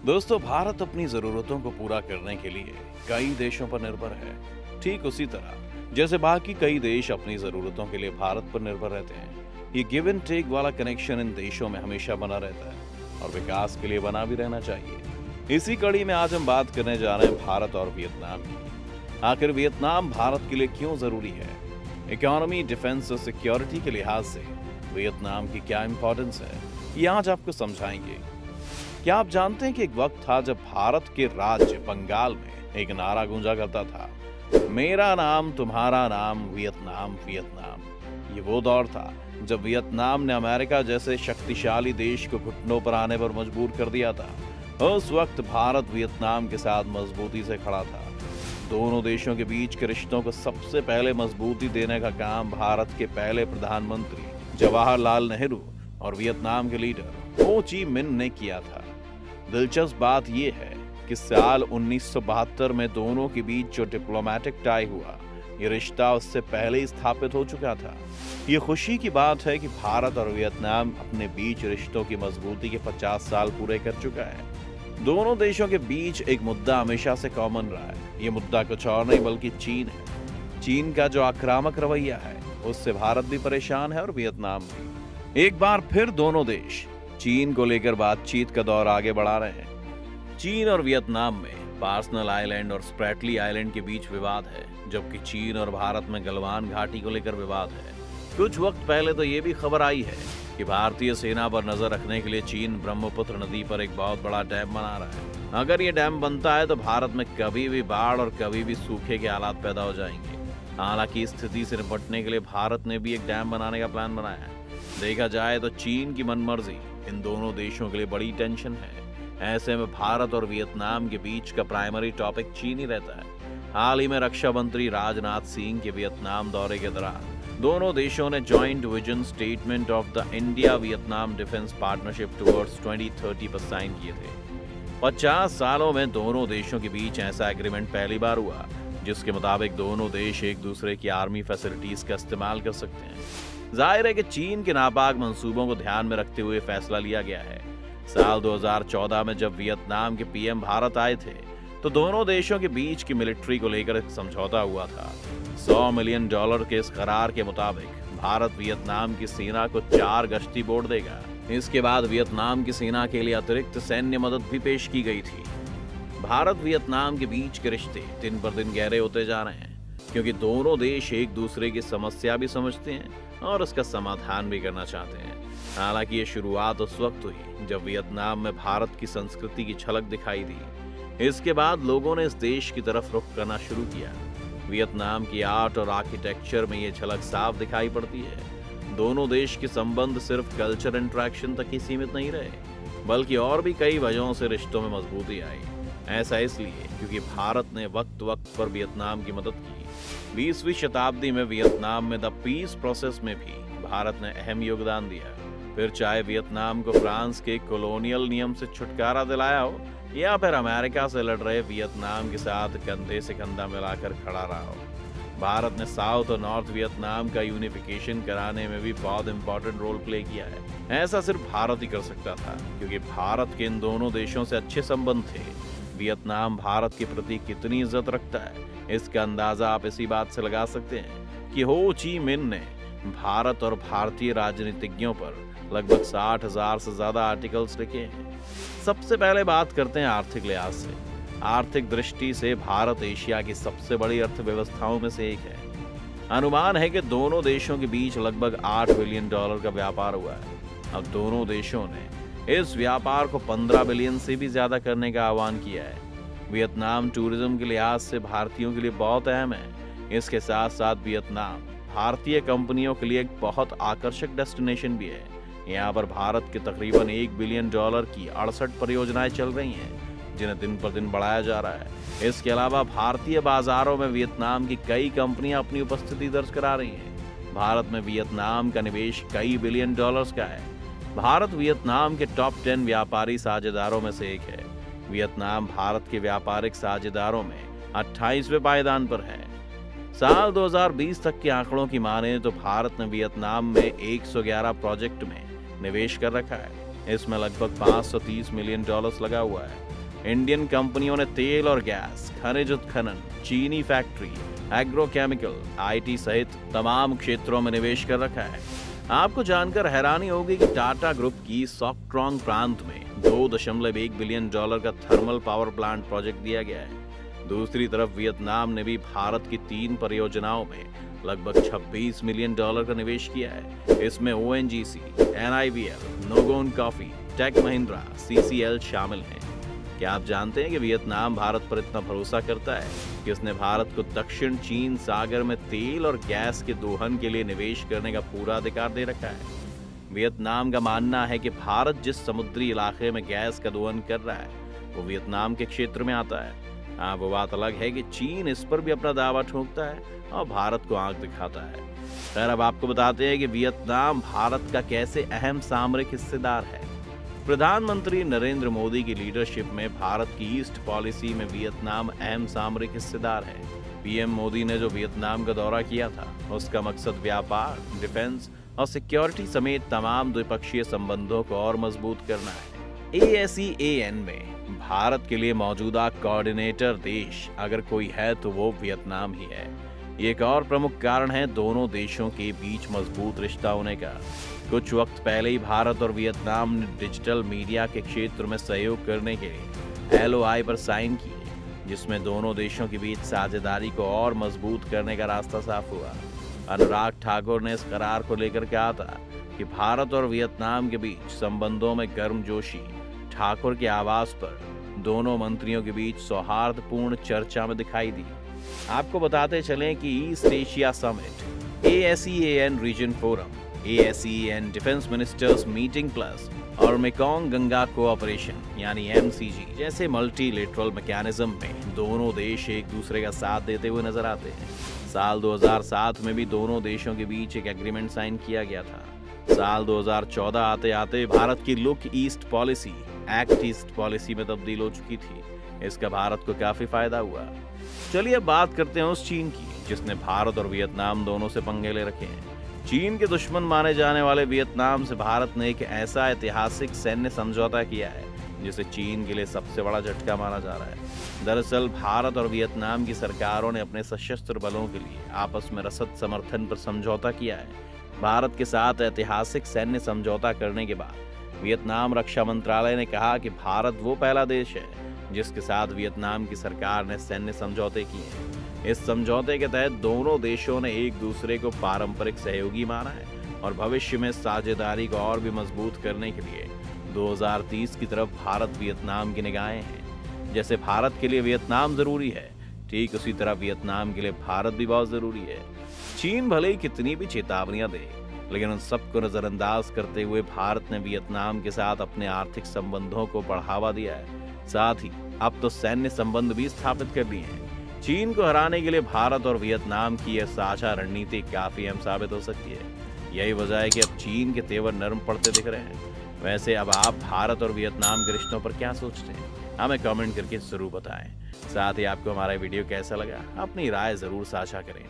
दोस्तों, भारत अपनी जरूरतों को पूरा करने के लिए कई देशों पर निर्भर है। ठीक उसी तरह जैसे बाकी कई देश अपनी जरूरतों के लिए भारत पर निर्भर रहते हैं। ये गिव एंड टेक वाला कनेक्शन इन देशों में हमेशा बना रहता है और विकास के लिए बना भी रहना चाहिए। इसी कड़ी में आज हम बात करने जा रहे हैं भारत और वियतनाम की। आखिर वियतनाम भारत के लिए क्यों जरूरी है? इकोनॉमी, डिफेंस और सिक्योरिटी के लिहाज से वियतनाम की क्या इंपॉर्टेंस है, ये आज आपको समझाएंगे। क्या आप जानते हैं कि एक वक्त था जब भारत के राज्य बंगाल में एक नारा गूंजा करता था, मेरा नाम तुम्हारा नाम वियतनाम वियतनाम। ये वो दौर था जब वियतनाम ने अमेरिका जैसे शक्तिशाली देश को घुटनों पर आने पर मजबूर कर दिया था। उस वक्त भारत वियतनाम के साथ मजबूती से खड़ा था। दोनों देशों के बीच के रिश्तों को सबसे पहले मजबूती देने का काम भारत के पहले प्रधानमंत्री जवाहरलाल नेहरू और वियतनाम के लीडर हो ची मिन ने किया था। दिलचस्प बात यह है कि साल 1972 में दोनों के बीच जो डिप्लोमेटिक टाई हुआ, ये रिश्ता उससे पहले ही स्थापित हो चुका था। ये खुशी की बात है कि भारत और वियतनाम अपने बीच रिश्तों की मजबूती के 50 साल पूरे कर चुका है। दोनों देशों के बीच एक मुद्दा हमेशा से कॉमन रहा है। ये मुद्दा कुछ और नहीं बल्कि चीन है। चीन का जो आक्रामक रवैया है, उससे भारत भी परेशान है और वियतनाम भी। एक बार फिर दोनों देश चीन को लेकर बातचीत का दौर आगे बढ़ा रहे हैं। चीन और वियतनाम में पार्सनल आइलैंड और स्प्रैटली आइलैंड के बीच विवाद है, जबकि चीन और भारत में गलवान घाटी को लेकर विवाद है। कुछ वक्त पहले तो ये भी खबर आई है कि भारतीय सेना पर नजर रखने के लिए चीन ब्रह्मपुत्र नदी पर एक बहुत बड़ा डैम बना रहा है। अगर ये डैम बनता है तो भारत में कभी भी बाढ़ और कभी भी सूखे के हालात पैदा हो जाएंगे। हालांकि इस स्थिति से निपटने के लिए भारत ने भी एक डैम बनाने का प्लान बनाया है। देखा जाए तो चीन की मनमर्जी इन दोनों देशों के लिए बड़ी टेंशन है। ऐसे में भारत और वियतनाम के बीच का प्राइमरी टॉपिक चीन ही रहता है। हाल ही में रक्षा मंत्री राजनाथ सिंह के वियतनाम दौरे के दौरान दोनों देशों ने joint vision statement of the India Vietnam defence partnership towards 2030 पर साइन किए थे। 50 सालों में दोनों देशों के बीच ऐसा एग्रीमेंट पहली बार हुआ, जिसके मुताबिक दोनों देश एक दूसरे की आर्मी फैसिलिटीज का इस्तेमाल कर सकते हैं। जाहिर है कि चीन के नापाक मंसूबों को ध्यान में रखते हुए फैसला लिया गया है। साल 2014 में जब वियतनाम के पीएम भारत आए थे तो दोनों देशों के बीच की मिलिट्री को लेकर एक समझौता हुआ था। $100 मिलियन के इस करार के मुताबिक भारत वियतनाम की सेना को 4 गश्ती बोट देगा। इसके बाद वियतनाम की सेना के लिए अतिरिक्त सैन्य मदद भी पेश की गई थी। भारत वियतनाम के बीच के रिश्ते दिन पर दिन गहरे होते जा रहे हैं, क्योंकि दोनों देश एक दूसरे की समस्या भी समझते हैं और उसका समाधान भी करना चाहते हैं। हालांकि ये शुरुआत उस वक्त हुई जब वियतनाम में भारत की संस्कृति की झलक दिखाई दी। इसके बाद लोगों ने इस देश की तरफ रुख करना शुरू किया। वियतनाम की आर्ट और आर्किटेक्चर में ये झलक साफ दिखाई पड़ती है। दोनों देश के संबंध सिर्फ कल्चर इंटरेक्शन तक ही सीमित नहीं रहे, बल्कि और भी कई वजहों से रिश्तों में मजबूती आई। ऐसा इसलिए क्योंकि भारत ने वक्त वक्त पर वियतनाम की मदद की। 20वीं शताब्दी में वियतनाम में द पीस प्रोसेस में भी भारत ने अहम योगदान दिया। फिर चाहे वियतनाम को फ्रांस के कॉलोनियल नियम से छुटकारा दिलाया हो या फिर अमेरिका से लड़ रहे वियतनाम के साथ कंधे से कंधा मिलाकर खड़ा रहा हो, भारत ने साउथ और नॉर्थ वियतनाम का यूनिफिकेशन कराने में भी बहुत इंपॉर्टेंट रोल प्ले किया है। ऐसा सिर्फ भारत ही कर सकता था, क्योंकि भारत के इन दोनों देशों से अच्छे संबंध थे। वियतनाम भारत के प्रति कितनी इज्जत रखता है, इसका अंदाजा आप इसी बात से लगा सकते हैं कि हो ची मिन ने भारत और भारतीय राजनीतिज्ञों पर लगभग 60,000 से ज्यादा आर्टिकल्स लिखे हैं। सबसे पहले बात करते हैं आर्थिक लिहाज से। आर्थिक दृष्टि से भारत एशिया की सबसे बड़ी अर्थव्यवस्थाओं में से एक है। अनुमान है कि दोनों देशों के बीच लगभग $8 बिलियन का व्यापार हुआ है। अब दोनों देशों ने इस व्यापार को 15 बिलियन से भी ज्यादा करने का आह्वान किया है। वियतनाम टूरिज्म के लिहाज से भारतीयों के लिए बहुत अहम है। इसके साथ साथ वियतनाम भारतीय कंपनियों के लिए एक बहुत आकर्षक डेस्टिनेशन भी है। यहाँ पर भारत के तकरीबन $1 बिलियन की 68 परियोजनाएं चल रही हैं, जिन्हें दिन पर दिन बढ़ाया जा रहा है। इसके अलावा भारतीय बाजारों में वियतनाम की कई कंपनियां अपनी उपस्थिति दर्ज करा रही हैं। भारत में वियतनाम का निवेश कई $बिलियन का है। भारत वियतनाम के टॉप 10 व्यापारी साझेदारों में से एक है। वियतनाम भारत के व्यापारिक साझेदारों में 28वें पायदान पर है। साल 2020 तक के आंकड़ों की माने तो भारत ने वियतनाम में 111 प्रोजेक्ट में निवेश कर रखा है। इसमें लगभग $530 मिलियन लगा हुआ है। इंडियन कंपनियों ने तेल और गैस, खनिज उत्खनन, चीनी फैक्ट्री, एग्रोकेमिकल, आईटी सहित तमाम क्षेत्रों में निवेश कर रखा है। आपको जानकर हैरानी होगी कि टाटा ग्रुप की सॉकट्रॉन्ग प्रांत में $2.1 बिलियन का थर्मल पावर प्लांट प्रोजेक्ट दिया गया है। दूसरी तरफ वियतनाम ने भी भारत की 3 परियोजनाओं में लगभग $26 मिलियन का निवेश किया है। इसमें ONGC, NIVL, नोगोन कॉफी, टेक महिंद्रा, CCL शामिल हैं। क्या आप जानते हैं कि वियतनाम भारत पर इतना भरोसा करता है कि उसने भारत को दक्षिण चीन सागर में तेल और गैस के दोहन के लिए निवेश करने का पूरा अधिकार दे रखा है। वियतनाम का मानना है कि भारत जिस समुद्री इलाके में गैस का दोहन कर रहा है वो वियतनाम के क्षेत्र में आता है। हाँ, वो बात अलग है कि चीन इस पर भी अपना दावा ठोकता है और भारत को आंख दिखाता है। खैर, अब आपको बताते हैं कि वियतनाम भारत का कैसे अहम सामरिक हिस्सेदार है। प्रधानमंत्री नरेंद्र मोदी की लीडरशिप में भारत की ईस्ट पॉलिसी में वियतनाम अहम सामरिक हिस्सेदार है। पीएम मोदी ने जो वियतनाम का दौरा किया था उसका मकसद व्यापार, डिफेंस और सिक्योरिटी समेत तमाम द्विपक्षीय संबंधों को और मजबूत करना है। ASEAN में भारत के लिए मौजूदा कोऑर्डिनेटर देश अगर कोई है तो वो वियतनाम ही है। ये एक और प्रमुख कारण है दोनों देशों के बीच मजबूत रिश्ता होने का। कुछ वक्त पहले ही भारत और वियतनाम ने डिजिटल मीडिया के क्षेत्र में सहयोग करने के लिए LOI पर साइन किए, जिसमें दोनों देशों के बीच साझेदारी को और मजबूत करने का रास्ता साफ हुआ। अनुराग ठाकुर ने इस करार को लेकर कहा था कि भारत और वियतनाम के बीच संबंधों में गर्मजोशी ठाकुर के आवास पर दोनों मंत्रियों के बीच सौहार्दपूर्ण चर्चा में दिखाई दी। आपको बताते चलें कि East Asia Summit, ASEAN Region Forum, ASEAN Defence Ministers Meeting Plus और मेकोंग गंगा कोऑपरेशन यानी MCG जैसे मल्टीलेटरल मैकेनिज्म में दोनों देश एक दूसरे का साथ देते हुए नजर आते हैं। साल 2007 में भी दोनों देशों के बीच एक एग्रीमेंट साइन किया गया था। साल 2014 आते आते भारत की look east policy act east policy में तब्दील हो चुकी थी। इसका भारत को काफी फायदा हुआ। चलिए अब बात करते हैं उस चीन की जिसने भारत और वियतनाम दोनों से पंगे ले रखे हैं। चीन के दुश्मन माने जाने वाले वियतनाम से भारत ने एक ऐसा ऐतिहासिक सैन्य समझौता किया है जिसे चीन के लिए सबसे बड़ा झटका माना जा रहा है। दरअसल भारत और वियतनाम की सरकारों ने अपने सशस्त्र बलों के लिए आपस में रसद समर्थन पर समझौता किया है। भारत के साथ ऐतिहासिक सैन्य समझौता करने के बाद वियतनाम रक्षा मंत्रालय ने कहा कि भारत वो पहला देश है जिसके साथ वियतनाम की सरकार ने सैन्य समझौते किए हैं। इस समझौते के तहत दोनों देशों ने एक दूसरे को पारंपरिक सहयोगी माना है और भविष्य में साझेदारी को और भी मजबूत करने के लिए 2030 की तरफ भारत वियतनाम की निगाहें हैं। जैसे भारत के लिए वियतनाम जरूरी है, ठीक उसी तरह वियतनाम के लिए भारत भी बहुत जरूरी है। चीन भले ही कितनी भी चेतावनियां दे, लेकिन उन सबको नजरअंदाज करते हुए भारत ने वियतनाम के साथ अपने आर्थिक संबंधों को बढ़ावा दिया है। साथ ही अब तो सैन्य संबंध भी स्थापित कर लिए हैं। चीन को हराने के लिए भारत और वियतनाम की यह साझा रणनीति काफी अहम साबित हो सकती है। यही वजह है कि अब चीन के तेवर नरम पड़ते दिख रहे हैं। वैसे अब आप भारत और वियतनाम के रिश्तों पर क्या सोचते हैं, हमें कमेंट करके जरूर बताएं। साथ ही आपको हमारा वीडियो कैसा लगा, अपनी राय जरूर साझा करें।